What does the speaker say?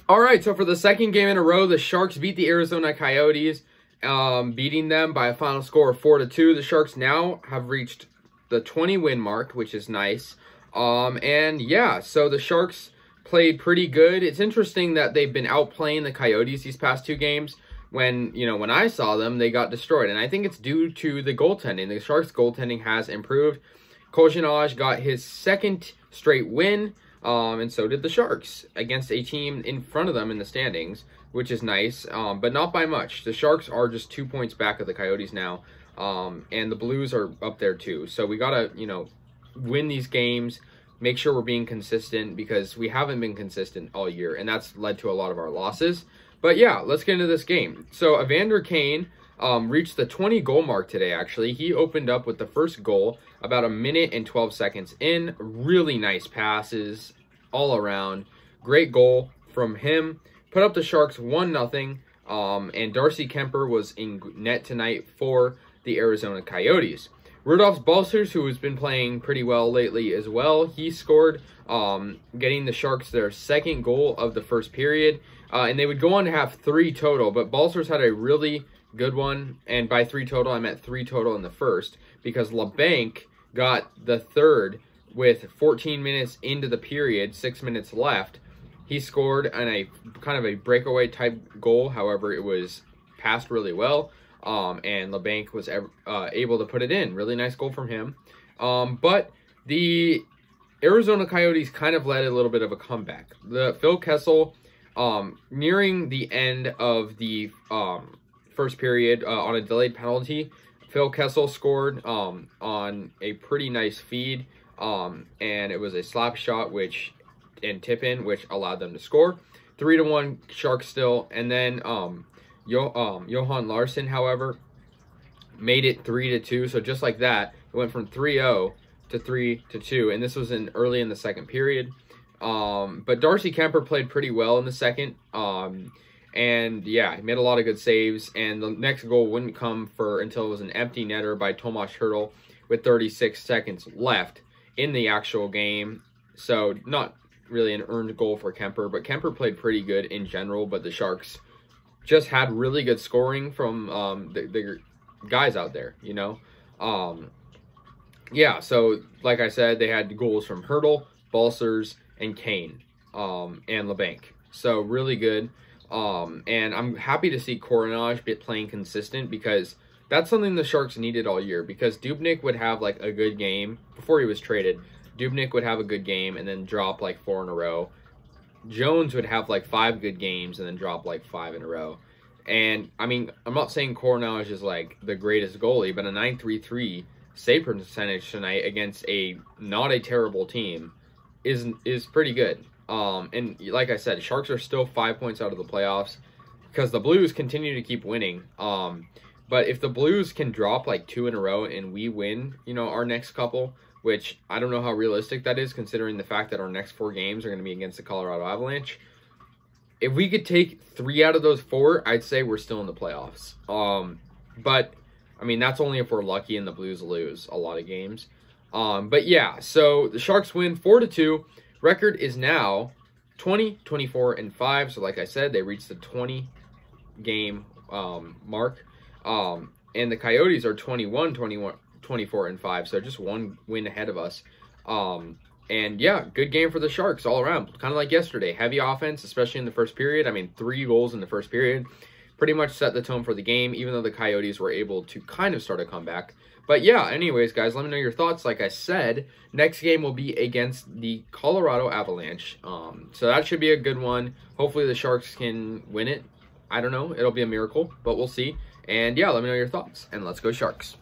All right, so for the second game in a row, the Sharks beat the Arizona Coyotes, beating them by a final score of 4-2. The Sharks now have reached the 20-win mark, which is nice. And yeah, so the Sharks played pretty good. It's interesting that they've been outplaying the Coyotes these past two games. When I saw them, they got destroyed. And I think it's due to the goaltending. The Sharks' goaltending has improved. Korenar got his second straight win. And so did the Sharks against a team in front of them in the standings, which is nice, but not by much. The Sharks are just 2 points back of the Coyotes now, and the Blues are up there too. So we got to, win these games, make sure we're being consistent because we haven't been consistent all year, and that's led to a lot of our losses. But yeah, let's get into this game. So Evander Kane reached the 20-goal mark today, actually. He opened up with the first goal about 1 minute and 12 seconds in. Really nice passes all around. Great goal from him. Put up the Sharks 1-0. And Darcy Kuemper was in net tonight for the Arizona Coyotes. Rudolph Balcers, who has been playing pretty well lately as well, he scored, getting the Sharks their second goal of the first period. And they would go on to have 3 total, but Balcers had a really good one, and by 3 total, I meant 3 total in the first, because LeBanc got the third with 14 minutes into the period, 6 minutes left. He scored on a kind of a breakaway type goal. However, it was passed really well, and LeBanc was able to put it in. Really nice goal from him. But the Arizona Coyotes kind of led a little bit of a comeback. The Phil Kessel, nearing the end of the first period on a delayed penalty, Phil Kessel scored on a pretty nice feed, and it was a slap shot and tip in, which allowed them to score. 3-1 Sharks still, and then Johan Larsson, however, made it 3-2. So just like that, it went from 3-0 to 3-2, and this was early in the second period. But Darcy Kuemper played pretty well in the second. And yeah, he made a lot of good saves, and the next goal wouldn't come until it was an empty netter by Tomas Hertl with 36 seconds left in the actual game. So not really an earned goal for Kuemper, but Kuemper played pretty good in general, but the Sharks just had really good scoring from the guys out there, Yeah, so like I said, they had goals from Hertl, Balcers, and Kane, and LeBanc. So really good. And I'm happy to see Korenar playing consistent, because that's something the Sharks needed all year, because Dubnyk would have like a good game before he was traded. Dubnyk would have a good game and then drop like 4 in a row. Jones would have like 5 good games and then drop like 5 in a row. And I mean, I'm not saying Korenar is like the greatest goalie, but a .933 save percentage tonight against not a terrible team is pretty good. And like I said, Sharks are still 5 points out of the playoffs because the Blues continue to keep winning. But if the Blues can drop like 2 in a row and we win, our next couple, which I don't know how realistic that is considering the fact that our next 4 games are going to be against the Colorado Avalanche. If we could take 3 out of those 4, I'd say we're still in the playoffs. But I mean, that's only if we're lucky and the Blues lose a lot of games. But yeah, so the Sharks win 4-2. Record is now 20, 24, and 5. So like I said, they reached the 20-game mark. And the Coyotes are 21, 24, and 5. So just 1 win ahead of us. And yeah, good game for the Sharks all around. Kind of like yesterday. Heavy offense, especially in the first period. I mean, 3 goals in the first period. Pretty much set the tone for the game, even though the Coyotes were able to kind of start a comeback. But yeah, anyways, guys, let me know your thoughts. Like I said, next game will be against the Colorado Avalanche. So that should be a good one. Hopefully the Sharks can win it. I don't know. It'll be a miracle, but we'll see. And yeah, let me know your thoughts. And let's go Sharks.